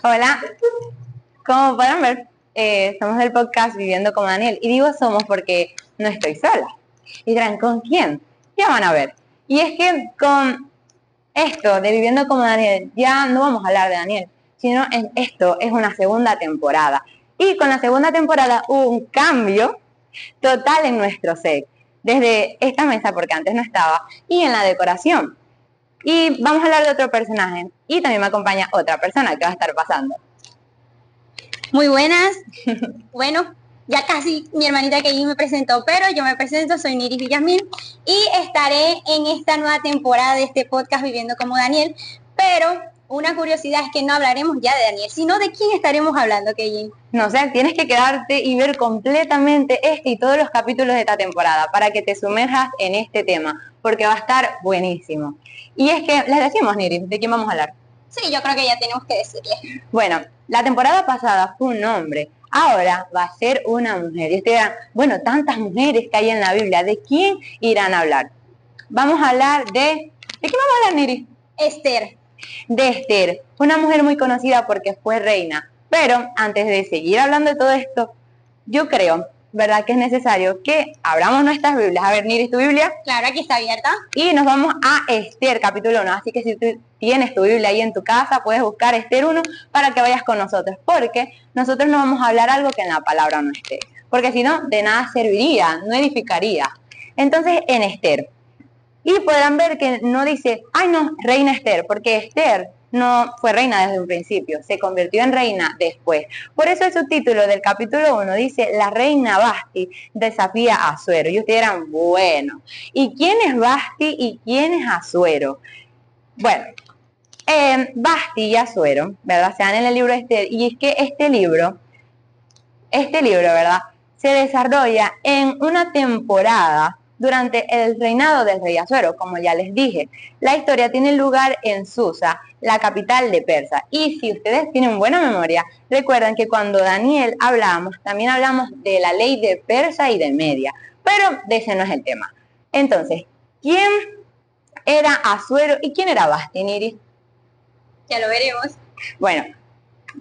Hola, como pueden ver, somos del podcast Viviendo como Daniel. Y digo somos porque no estoy sola. Y dirán, ¿con quién? Ya van a ver. Y es que con esto de Viviendo como Daniel, ya no vamos a hablar de Daniel, sino esto es una segunda temporada. Y con la segunda temporada hubo un cambio total en nuestro set. Desde esta mesa, porque antes no estaba, y en la decoración. Y vamos a hablar de otro personaje. Y también me acompaña otra persona que va a estar pasando. Muy buenas. Bueno, ya casi mi hermanita Keiji me presentó, pero yo me presento, soy Niris Villasmil y estaré en esta nueva temporada de este podcast Viviendo como Daniel, pero una curiosidad es que no hablaremos ya de Daniel, sino de quién estaremos hablando, Keiji. No sé, tienes que quedarte y ver completamente este y todos los capítulos de esta temporada para que te sumerjas en este tema, porque va a estar buenísimo. Y es que, les decimos, Niris, ¿de quién vamos a hablar? Sí, yo creo que ya tenemos que decirle. Bueno, la temporada pasada fue un hombre, ahora va a ser una mujer. Y ustedes dirán, bueno, tantas mujeres que hay en la Biblia, ¿de quién irán a hablar? Vamos a hablar ¿de quién vamos a hablar, Niris? Esther. De Esther, una mujer muy conocida porque fue reina. Pero antes de seguir hablando de todo esto, yo creo, ¿verdad?, que es necesario que abramos nuestras Biblias. A ver, Niris, ¿tu Biblia? Claro, aquí está abierta. Y nos vamos a Esther, capítulo 1. Así que si tú tienes tu Biblia ahí en tu casa, puedes buscar Esther 1 para que vayas con nosotros. Porque nosotros no vamos a hablar algo que en la palabra no esté. Porque si no, de nada serviría, no edificaría. Entonces, en Esther. Y podrán ver que no dice, ay no, reina Esther, porque Esther no fue reina desde un principio, se convirtió en reina después. Por eso el subtítulo del capítulo 1 dice, la reina Vasti desafía a Asuero. Y ustedes dirán, bueno, ¿y quién es Vasti y quién es Asuero? Bueno, Vasti y Asuero, ¿verdad? Se dan en el libro de Esther, y es que este libro, ¿verdad?, se desarrolla en una temporada durante el reinado del rey Asuero, como ya les dije. La historia tiene lugar en Susa, la capital de Persa. Y si ustedes tienen buena memoria, recuerden que cuando Daniel hablamos, también hablamos de la ley de Persa y de Media. Pero de ese no es el tema. Entonces, ¿quién era Asuero y quién era Vasti, Niris? Ya lo veremos. Bueno,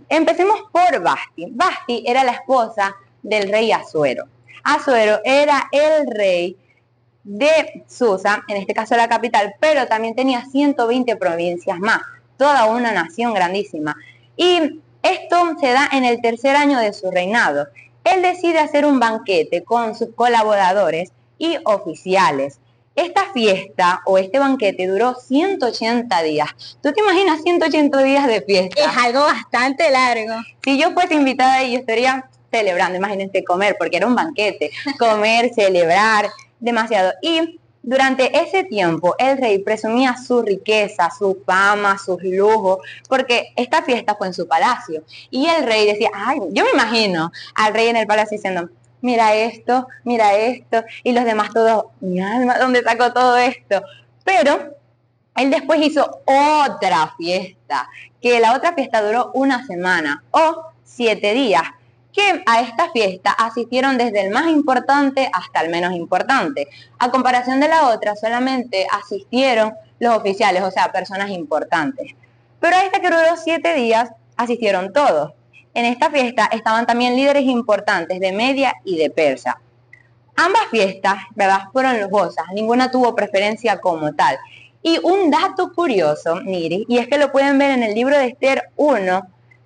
empecemos por Vasti. Vasti era la esposa del rey Asuero. Asuero era el rey de Susa, en este caso la capital, pero también tenía 120 provincias más, toda una nación grandísima. Y esto se da en el tercer año de su reinado. Él decide hacer un banquete con sus colaboradores y oficiales. Esta fiesta o este banquete duró 180 días. ¿Tú te imaginas 180 días de fiesta? Es algo bastante largo. Si yo fuese invitada ahí, yo estaría celebrando, imagínense comer, porque era un banquete, comer, celebrar, demasiado. Y durante ese tiempo el rey presumía su riqueza, su fama, sus lujos, porque esta fiesta fue en su palacio. Y el rey decía, ay, yo me imagino al rey en el palacio diciendo, mira esto, y los demás todos, mi alma, ¿dónde sacó todo esto? Pero él después hizo otra fiesta, que la otra fiesta duró una semana o 7 días, que a esta fiesta asistieron desde el más importante hasta el menos importante. A comparación de la otra, solamente asistieron los oficiales, o sea, personas importantes. Pero a esta que duró 7 días, asistieron todos. En esta fiesta estaban también líderes importantes de Media y de Persa. Ambas fiestas, ¿verdad?, fueron lujosas, ninguna tuvo preferencia como tal. Y un dato curioso, Niri, y es que lo pueden ver en el libro de Esther 1,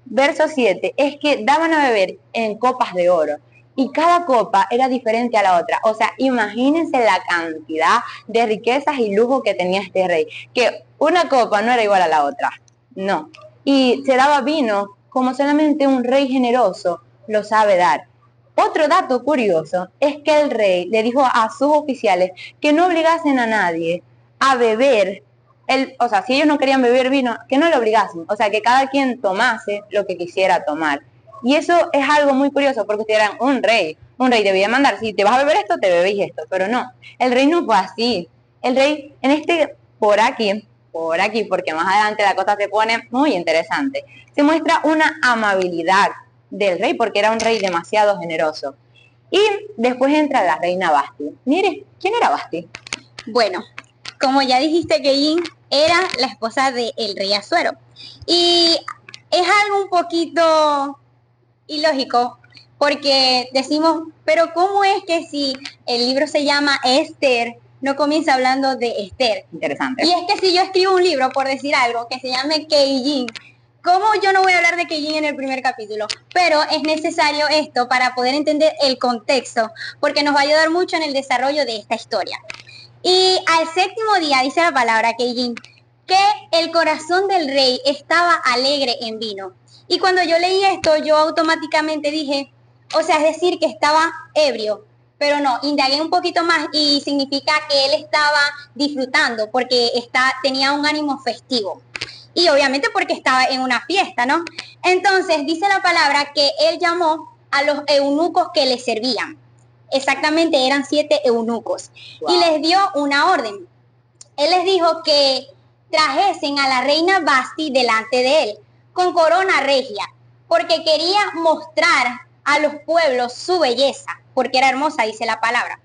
verso 7, es que daban a beber en copas de oro. Y cada copa era diferente a la otra. O sea, imagínense la cantidad de riquezas y lujo que tenía este rey. Que una copa no era igual a la otra. No. Y se daba vino como solamente un rey generoso lo sabe dar. Otro dato curioso es que el rey le dijo a sus oficiales que no obligasen a nadie a beber, o sea, si ellos no querían beber vino, que no lo obligasen, o sea, que cada quien tomase lo que quisiera tomar. Y eso es algo muy curioso, porque ustedes eran un rey debía mandar, si te vas a beber esto, te bebéis esto, pero no, el rey no fue así. El rey, por aquí, porque más adelante la cosa se pone muy interesante, se muestra una amabilidad del rey, porque era un rey demasiado generoso. Y después entra la reina Vasti. Mire, ¿quién era Vasti? Bueno, como ya dijiste, Keiji era la esposa del rey Asuero. Y es algo un poquito ilógico, porque decimos, pero ¿cómo es que si el libro se llama Esther, no comienza hablando de Esther? Interesante. Y es que si yo escribo un libro, por decir algo, que se llame Keijin, ¿cómo yo no voy a hablar de Keijin en el primer capítulo? Pero es necesario esto para poder entender el contexto, porque nos va a ayudar mucho en el desarrollo de esta historia. Y al séptimo día, dice la palabra Keijin, que el corazón del rey estaba alegre en vino. Y cuando yo leí esto, yo automáticamente dije, o sea, es decir, que estaba ebrio. Pero no, indagué un poquito más y significa que él estaba disfrutando porque tenía un ánimo festivo. Y obviamente porque estaba en una fiesta, ¿no? Entonces dice la palabra que él llamó a los eunucos que le servían. Exactamente, eran 7 eunucos. Wow. Y les dio una orden. Él les dijo que trajesen a la reina Vasti delante de él, con corona regia, porque quería mostrar a los pueblos su belleza, porque era hermosa, dice la palabra.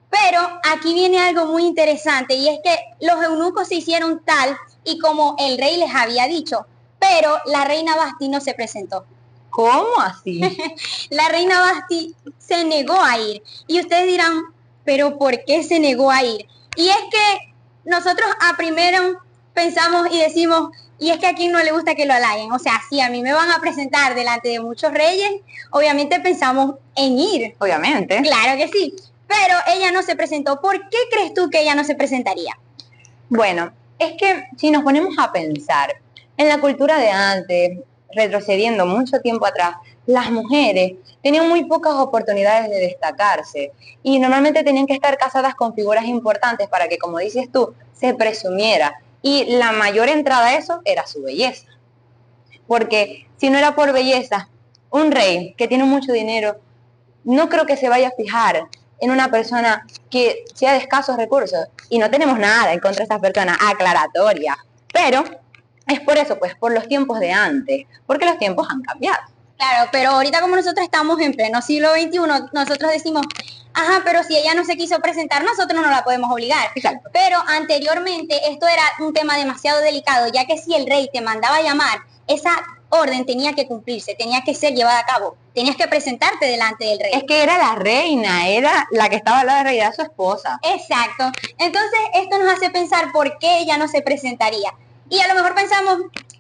Pero aquí viene algo muy interesante, y es que los eunucos se hicieron tal y como el rey les había dicho, pero la reina Vasti no se presentó. ¿Cómo así? La reina Vasti se negó a ir. Y ustedes dirán, ¿pero por qué se negó a ir? Y es que nosotros a primero pensamos y decimos, y es que a quien no le gusta que lo halaguen. O sea, si a mí me van a presentar delante de muchos reyes, obviamente pensamos en ir. Obviamente. Claro que sí. Pero ella no se presentó. ¿Por qué crees tú que ella no se presentaría? Bueno, es que si nos ponemos a pensar en la cultura de antes, retrocediendo mucho tiempo atrás, las mujeres tenían muy pocas oportunidades de destacarse y normalmente tenían que estar casadas con figuras importantes para que, como dices tú, se presumiera. Y la mayor entrada a eso era su belleza. Porque si no era por belleza, un rey que tiene mucho dinero, no creo que se vaya a fijar en una persona que sea de escasos recursos. Y no tenemos nada en contra de estas personas, aclaratoria. Pero es por eso, pues, por los tiempos de antes, porque los tiempos han cambiado. Claro, pero ahorita como nosotros estamos en pleno siglo XXI, nosotros decimos, ajá, pero si ella no se quiso presentar, nosotros no la podemos obligar. Exacto. Pero anteriormente esto era un tema demasiado delicado, ya que si el rey te mandaba a llamar, esa orden tenía que cumplirse, tenía que ser llevada a cabo, tenías que presentarte delante del rey. Es que era la reina, era la que estaba al lado del rey, era su esposa. Exacto. Entonces esto nos hace pensar por qué ella no se presentaría. Y a lo mejor pensamos,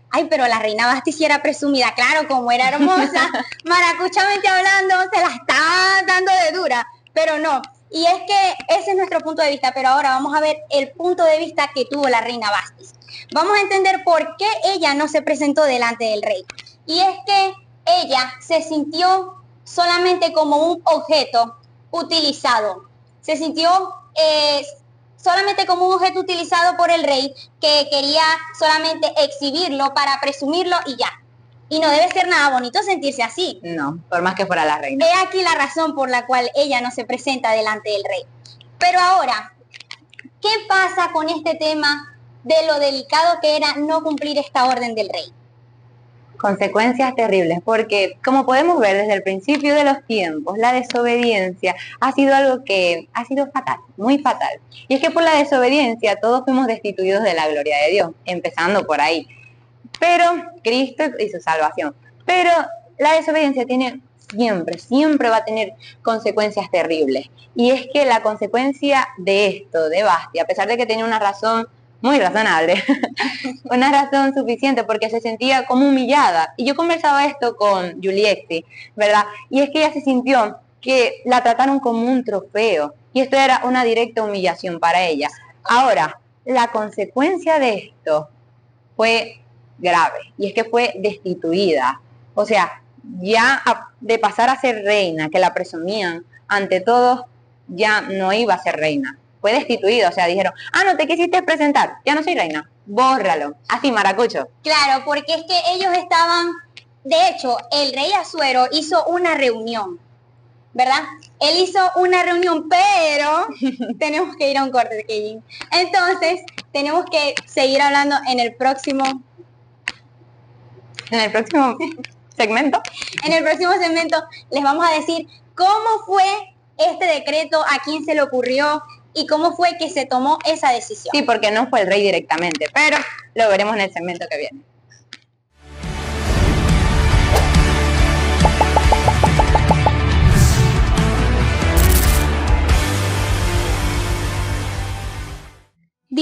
ay, pero la reina Vasti sí era presumida, claro, como era hermosa, maracuchamente hablando, se la está dando de dura, pero no. Y es que ese es nuestro punto de vista, pero ahora vamos a ver el punto de vista que tuvo la reina Vasti. Vamos a entender por qué ella no se presentó delante del rey. Y es que ella se sintió solamente como un objeto utilizado. Se sintió solamente como un objeto utilizado por el rey que quería solamente exhibirlo para presumirlo y ya. Y no debe ser nada bonito sentirse así. No, por más que fuera la reina. He aquí la razón por la cual ella no se presenta delante del rey. Pero ahora, ¿qué pasa con este tema de lo delicado que era no cumplir esta orden del rey? Consecuencias terribles, porque como podemos ver desde el principio de los tiempos, la desobediencia ha sido algo que ha sido fatal, muy fatal. Y es que por la desobediencia todos fuimos destituidos de la gloria de Dios, empezando por ahí. Pero Cristo y su salvación. Pero la desobediencia tiene siempre va a tener consecuencias terribles. Y es que la consecuencia de esto, de Vasti, a pesar de que tenía una razón muy razonable, una razón suficiente porque se sentía como humillada. Y yo conversaba esto con Julietti, ¿verdad? Y es que ella se sintió que la trataron como un trofeo y esto era una directa humillación para ella. Ahora, la consecuencia de esto fue grave y es que fue destituida. O sea, ya de pasar a ser reina, que la presumían ante todos, ya no iba a ser reina. Fue destituida, o sea, dijeron, no te quisiste presentar, ya no soy reina, bórralo, así maracucho. Claro, porque es que ellos estaban, de hecho, el rey Asuero hizo una reunión, ¿verdad? Él hizo una reunión, pero tenemos que ir a un corte de Keijin. Entonces, tenemos que seguir hablando en el próximo segmento. En el próximo segmento les vamos a decir cómo fue este decreto, a quién se le ocurrió y cómo fue que se tomó esa decisión. Sí, porque no fue el rey directamente, pero lo veremos en el segmento que viene.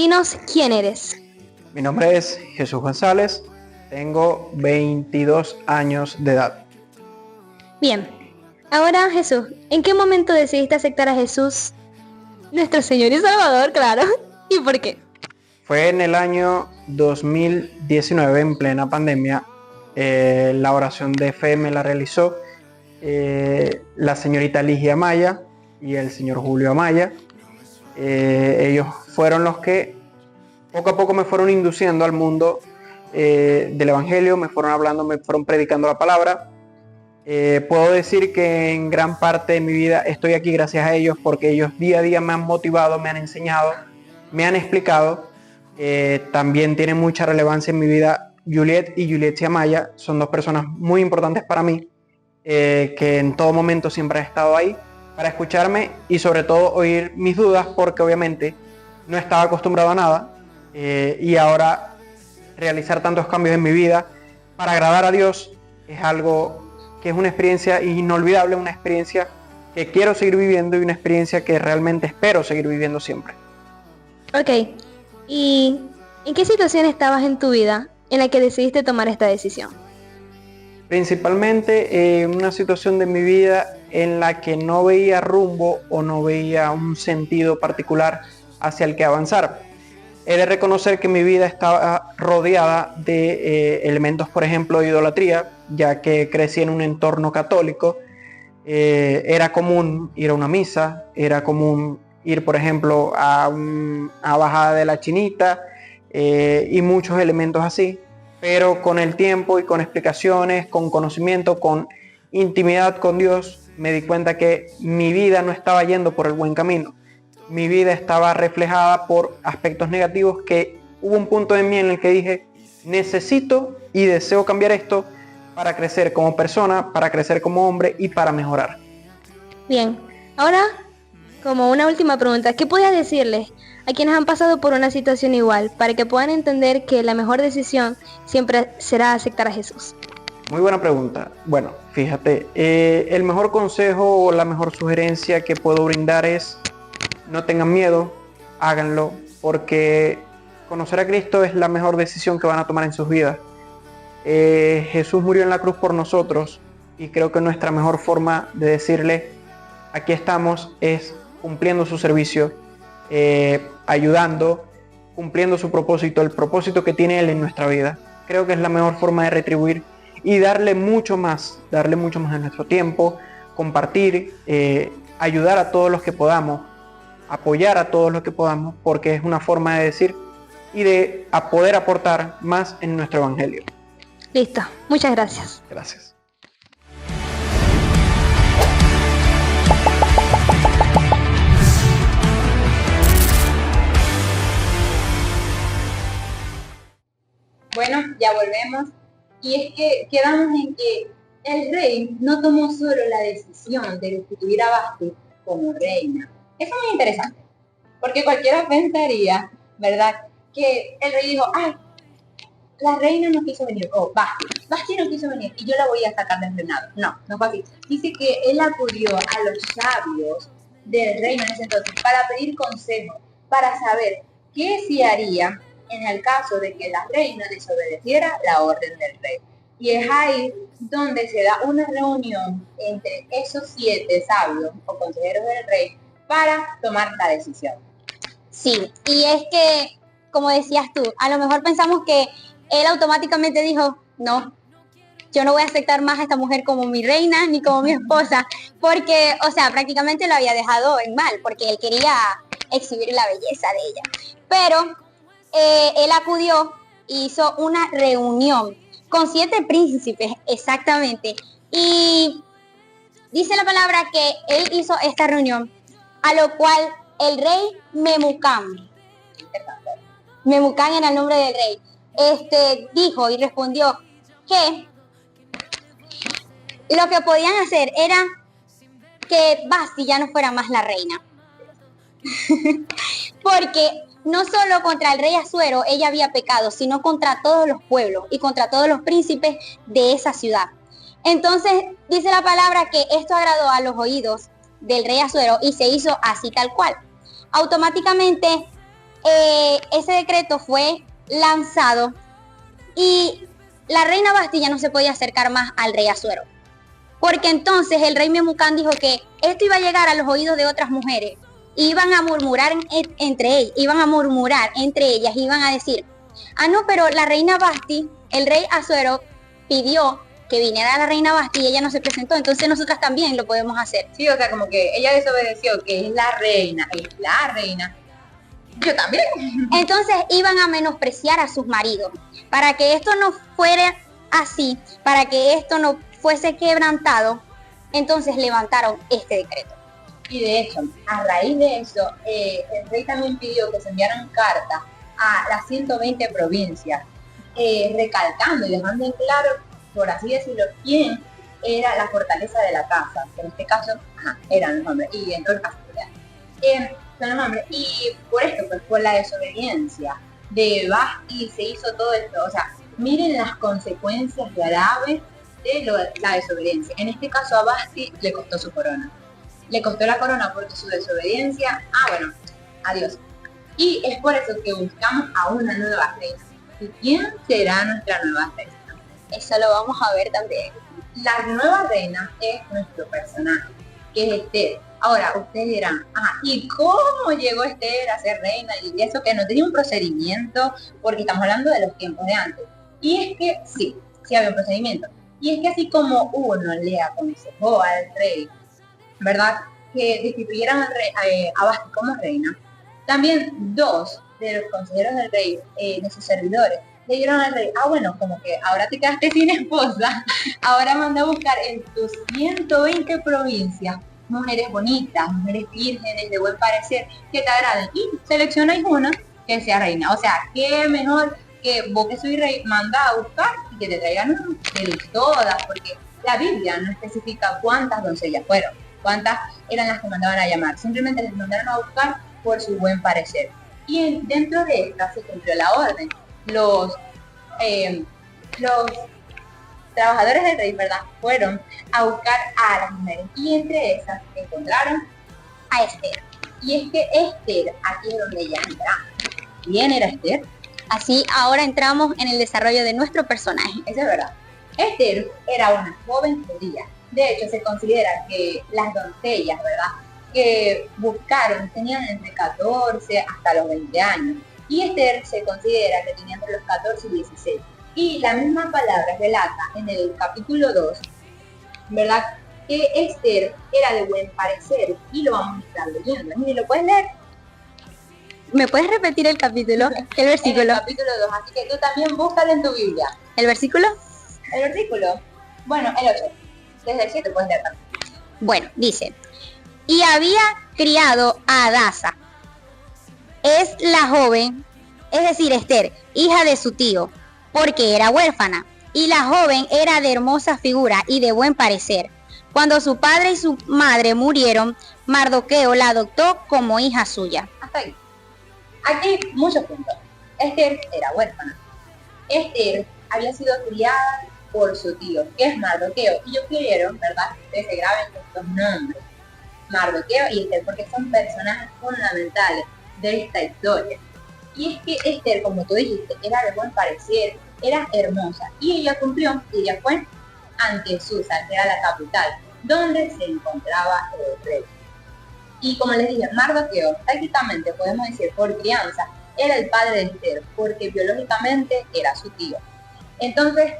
dinos quién eres. Mi nombre es Jesús González, tengo 22 años de edad. Bien, ahora Jesús, ¿en qué momento decidiste aceptar a Jesús, nuestro Señor y Salvador, claro? ¿Y por qué? Fue en el año 2019, en plena pandemia. La oración de fe me la realizó la señorita Ligia Amaya y el señor Julio Amaya. Ellos fueron los que poco a poco me fueron induciendo al mundo del Evangelio, me fueron hablando, me fueron predicando la palabra. Puedo decir que en gran parte de mi vida estoy aquí gracias a ellos, porque ellos día a día me han motivado, me han enseñado, me han explicado. También tiene mucha relevancia en mi vida Juliet y Juliet Amaya, son dos personas muy importantes para mí, que en todo momento siempre han estado ahí para escucharme y sobre todo oír mis dudas, porque obviamente no estaba acostumbrado a nada, y ahora realizar tantos cambios en mi vida para agradar a Dios es algo que es una experiencia inolvidable, una experiencia que quiero seguir viviendo y una experiencia que realmente espero seguir viviendo siempre. Ok, ¿y en qué situación estabas en tu vida en la que decidiste tomar esta decisión? Principalmente en una situación de mi vida en la que no veía rumbo o no veía un sentido particular hacia el que avanzar. He de reconocer que mi vida estaba rodeada de elementos, por ejemplo, de idolatría, ya que crecí en un entorno católico. Era común ir a una misa, era común ir, por ejemplo, a Bajada de la Chinita, y muchos elementos así. Pero con el tiempo y con explicaciones, con conocimiento, con intimidad con Dios, me di cuenta que mi vida no estaba yendo por el buen camino. Mi vida estaba reflejada por aspectos negativos, que hubo un punto en mí en el que dije, necesito y deseo cambiar esto para crecer como persona, para crecer como hombre y para mejorar. Bien, ahora, como una última pregunta, ¿qué podrías decirles a quienes han pasado por una situación igual para que puedan entender que la mejor decisión siempre será aceptar a Jesús? Muy buena pregunta. Bueno, fíjate, el mejor consejo o la mejor sugerencia que puedo brindar es: no tengan miedo, háganlo, porque conocer a Cristo es la mejor decisión que van a tomar en sus vidas. Jesús murió en la cruz por nosotros y creo que nuestra mejor forma de decirle aquí estamos es cumpliendo su servicio, ayudando, cumpliendo su propósito, el propósito que tiene Él en nuestra vida. Creo que es la mejor forma de retribuir y darle mucho más de nuestro tiempo, compartir, ayudar a todos los que podamos, apoyar a todos los que podamos, porque es una forma de decir y de poder aportar más en nuestro evangelio. Listo, muchas gracias. Gracias. Bueno, ya volvemos. Y es que quedamos en que el rey no tomó solo la decisión de destituir a Basti como reina. Eso es muy interesante, porque cualquiera pensaría, ¿verdad?, que el rey dijo, ay, la reina no quiso venir, o Basti no quiso venir y yo la voy a sacar del reinado. No, no fue así. Dice que él acudió a los sabios del reino en ese entonces para pedir consejo, para saber qué se haría en el caso de que la reina desobedeciera la orden del rey. Y es ahí donde se da una reunión entre esos 7 sabios o consejeros del rey para tomar la decisión. Sí, y es que, como decías tú, a lo mejor pensamos que él automáticamente dijo, no, yo no voy a aceptar más a esta mujer como mi reina ni como mi esposa, porque, o sea, prácticamente lo había dejado en mal, porque él quería exhibir la belleza de ella. Pero él acudió, hizo una reunión con 7 príncipes, exactamente, y dice la palabra que él hizo esta reunión, a lo cual el rey Memucán era el nombre del rey, dijo y respondió que lo que podían hacer era que Basti ya no fuera más la reina. Porque no solo contra el rey Asuero ella había pecado, sino contra todos los pueblos y contra todos los príncipes de esa ciudad. Entonces dice la palabra que esto agradó a los oídos del rey Asuero y se hizo así tal cual. Automáticamente ese decreto fue lanzado y la reina Basti ya no se podía acercar más al rey Asuero. Porque entonces el rey Memucán dijo que esto iba a llegar a los oídos de otras mujeres. Iban a murmurar entre ellas, iban a decir, no, pero la reina Basti, el rey Asuero pidió que viniera la reina Basti y ella no se presentó, entonces nosotras también lo podemos hacer. Sí, o sea, como que ella desobedeció, que es la reina. Yo también. Entonces iban a menospreciar a sus maridos. Para que esto no fuera así, para que esto no fuese quebrantado, entonces levantaron este decreto. Y de hecho, a raíz de eso, el rey también pidió que se enviaran cartas a las 120 provincias, recalcando y dejando en claro, por así decirlo, quién era la fortaleza de la casa, que en este caso eran los hombres, y en todo el caso son los hombres, y por esto, pues por la desobediencia de Basti se hizo todo esto. O sea, miren las consecuencias graves de la desobediencia. En este caso a Basti le costó su corona. Le costó la corona porque su desobediencia, bueno, adiós. Y es por eso que buscamos a una nueva reina. ¿Y quién será nuestra nueva reina? Eso lo vamos a ver también. La nueva reina es nuestro personaje, que es Esther. Ahora, ustedes dirán, ¿y cómo llegó Esther a ser reina? Y eso que no tenía un procedimiento, porque estamos hablando de los tiempos de antes. Y es que sí había un procedimiento. Y es que así como uno le aconsejó al rey, ¿verdad?, que destituyeran a Basti como reina, también dos de los consejeros del rey, de sus servidores, le dieron al rey, bueno, como que ahora te quedaste sin esposa, ahora manda a buscar en tus 120 provincias mujeres bonitas, mujeres vírgenes, de buen parecer, que te agraden, y seleccionáis una que sea reina. O sea, qué mejor que vos, que soy rey, manda a buscar y que te traigan de todas, porque la Biblia no especifica cuántas doncellas fueron, cuántas eran las que mandaban a llamar, simplemente les mandaron a buscar por su buen parecer. Y dentro de esta se cumplió la orden. Los trabajadores del rey, ¿verdad?, fueron a buscar a las mujeres, y entre esas encontraron a Esther. Y es que Esther, aquí es donde ella entra. ¿Quién era Esther? Así ahora entramos en el desarrollo de nuestro personaje. Eso es verdad. Esther era una joven judía. De hecho, se considera que las doncellas, ¿verdad?, que buscaron tenían entre 14 hasta los 20 años. Y Esther se considera que tenía entre los 14 y 16. Y la misma palabra relata en el capítulo 2, ¿verdad?, que Esther era de buen parecer, y lo vamos a estar leyendo. Mire, ¿lo puedes leer? ¿Me puedes repetir el capítulo? El versículo. En el capítulo 2, así que tú también búscalo en tu Biblia. ¿El versículo? El versículo, bueno, el 8. Desde el 7 puedes leer también. Bueno, dice, y había criado a Adasa, es la joven, es decir, Esther, hija de su tío, porque era huérfana, y la joven era de hermosa figura y de buen parecer. Cuando su padre y su madre murieron, Mardoqueo la adoptó como hija suya. Hasta ahí. Aquí hay muchos puntos. Esther era huérfana. Esther había sido criada por su tío, que es Mardoqueo. Y yo quiero, ¿verdad?, que se graben estos nombres, Mardoqueo y Esther, porque son personajes fundamentales de esta historia. Y es que Esther, como tú dijiste, era de buen parecer, era hermosa, y ella cumplió, y ella fue ante Susa, que era la capital, donde se encontraba el rey. Y como les dije, Mardoqueo, prácticamente podemos decir por crianza, era el padre de Esther, porque biológicamente era su tío. Entonces,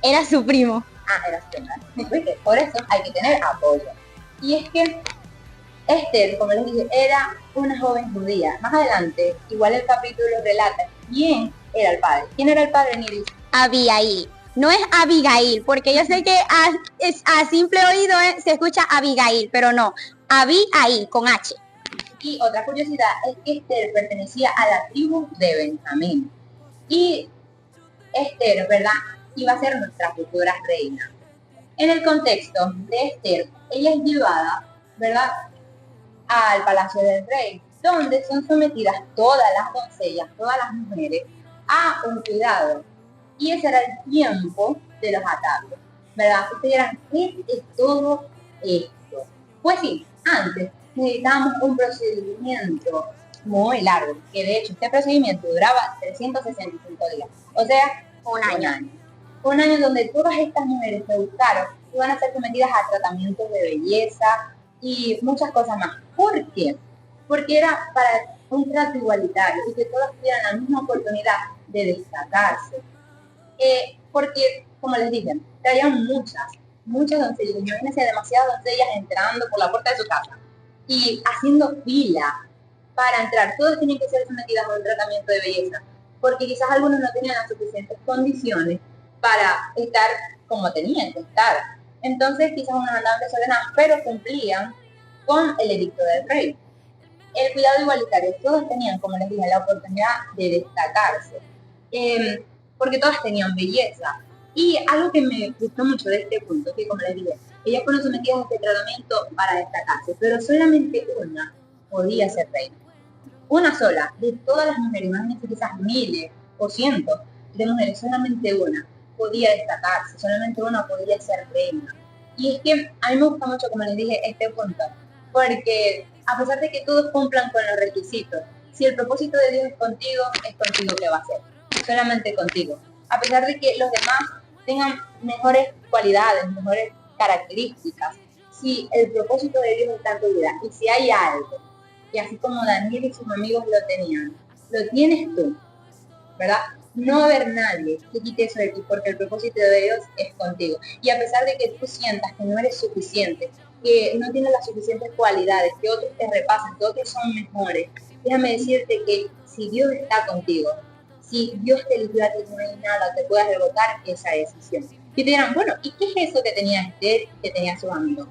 era su primo. Era su primo. Por eso hay que tener apoyo. Y es que Esther, como les dije, era una joven judía. Más adelante, igual el capítulo relata quién era el padre. ¿Quién era el padre, Niris? Abigail. No es Abigail, porque yo sé que a simple oído se escucha Abigail, pero no. Abigail, con H. Y otra curiosidad es que Esther pertenecía a la tribu de Benjamín. Y Esther, ¿verdad?, iba a ser nuestra futura reina. En el contexto de Esther, ella es llevada, ¿verdad?, al palacio del rey, donde son sometidas todas las doncellas, todas las mujeres, a un cuidado. Y ese era el tiempo de los ataques, ¿verdad? Ustedes dirán, ¿qué es todo esto? Pues sí, antes necesitábamos un procedimiento muy largo, que de hecho este procedimiento duraba 365 días, o sea, Un año. Un año donde todas estas mujeres que buscaron iban a ser sometidas a tratamientos de belleza y muchas cosas más. ¿Por qué? Porque era para un trato igualitario y que todas tuvieran la misma oportunidad de destacarse. Porque, como les dije, traían muchas doncellas. Imagínense demasiadas doncellas entrando por la puerta de su casa y haciendo fila para entrar. Todas tenían que ser sometidas a un tratamiento de belleza, porque quizás algunos no tenían las suficientes condiciones para estar como tenían que estar. Entonces quizás unos andaban desordenados, pero cumplían con el edicto del rey. El cuidado igualitario, todos tenían, como les dije, la oportunidad de destacarse, porque todas tenían belleza. Y algo que me gustó mucho de este punto, que como les dije, ellas fueron sometidas a este tratamiento para destacarse, pero solamente una podía ser reina. Una sola, de todas las mujeres, imagínense quizás miles o cientos de mujeres, solamente una podía destacarse, solamente una podía ser reina. Y es que a mí me gusta mucho, como les dije, este punto, porque a pesar de que todos cumplan con los requisitos, si el propósito de Dios es contigo que va a ser, solamente contigo. A pesar de que los demás tengan mejores cualidades, mejores características, si el propósito de Dios está en tu vida y si hay algo, y así como Daniel y sus amigos lo tenían, lo tienes tú, ¿verdad? No va a haber nadie que quite eso de ti porque el propósito de Dios es contigo. Y a pesar de que tú sientas que no eres suficiente, que no tienes las suficientes cualidades, que otros te repasan, que otros son mejores, déjame decirte que si Dios está contigo, si Dios te eligió a ti, no hay nada que pueda revocar esa decisión. Y te dirán, bueno, ¿y qué es eso que tenía Esther y que tenía sus amigos?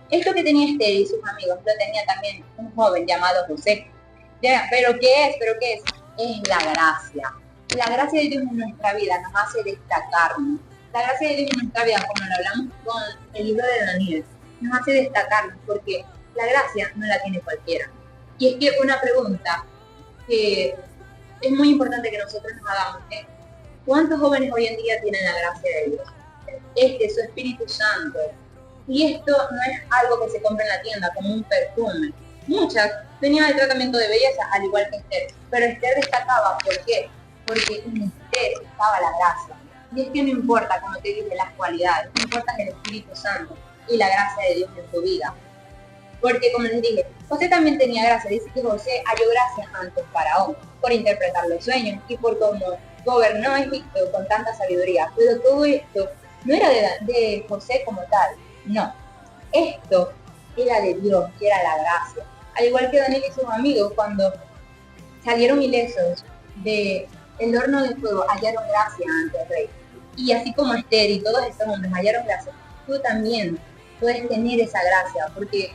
Esto que tenía Esther y sus amigos lo tenía también un joven llamado José. Ya, ¿pero qué es? Es la gracia. La gracia de Dios en nuestra vida nos hace destacarnos. La gracia de Dios en nuestra vida, como lo hablamos con el libro de Daniel, nos hace destacarnos porque la gracia no la tiene cualquiera. Y es que una pregunta que es muy importante que nosotros nos hagamos es, ¿cuántos jóvenes hoy en día tienen la gracia de Dios? Es su Espíritu Santo. Y esto no es algo que se compra en la tienda como un perfume. Muchas tenían el tratamiento de belleza, al igual que Esther. Pero Esther destacaba, ¿por qué? Porque en Esther estaba la gracia. Y es que no importa, como te dije, las cualidades, no importa el Espíritu Santo y la gracia de Dios en tu vida. Porque, como les dije, José también tenía gracia. Dice que José halló gracia ante el faraón por interpretar los sueños y por cómo gobernó Egipto con tanta sabiduría. Pero todo esto no era de José como tal, no. Esto era de Dios, que era la gracia. Al igual que Daniel y sus amigos, cuando salieron ilesos del horno de fuego, hallaron gracia ante el rey. Y así como Esther y todos estos hombres hallaron gracia, tú también puedes tener esa gracia, porque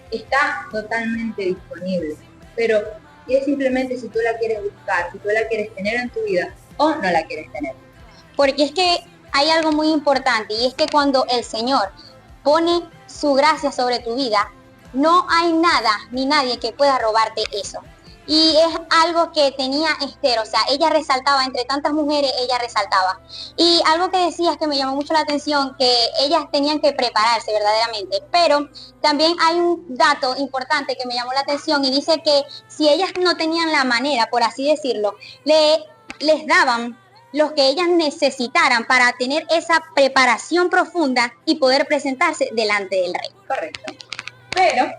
está totalmente disponible. Pero es simplemente si tú la quieres buscar, si tú la quieres tener en tu vida o no la quieres tener. Porque es que hay algo muy importante y es que cuando el Señor pone su gracia sobre tu vida, no hay nada ni nadie que pueda robarte eso. Y es algo que tenía Esther, o sea, ella resaltaba, entre tantas mujeres, ella resaltaba. Y algo que decías que me llamó mucho la atención, que ellas tenían que prepararse verdaderamente, pero también hay un dato importante que me llamó la atención y dice que si ellas no tenían la manera, por así decirlo, les daban los que ellas necesitaran para tener esa preparación profunda y poder presentarse delante del rey. Correcto. Pero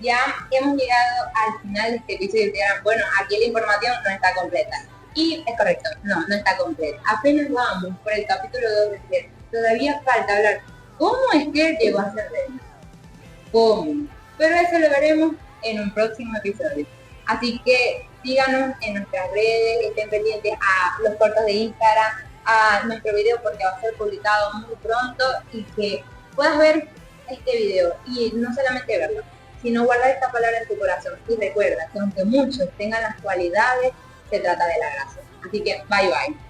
ya hemos llegado al final de este episodio y dirán, bueno, aquí la información no está completa. Y es correcto, no está completa. Apenas vamos por el capítulo 2 de Esther. Todavía falta hablar cómo Esther llegó a ser reina. ¿Cómo? Pero eso lo veremos en un próximo episodio. Así que síganos en nuestras redes, estén pendientes a los cortos de Instagram, a nuestro video porque va a ser publicado muy pronto y que puedas ver este video y no solamente verlo, sino guardar esta palabra en tu corazón. Y recuerda que aunque muchos tengan las cualidades, se trata de la gracia. Así que bye bye.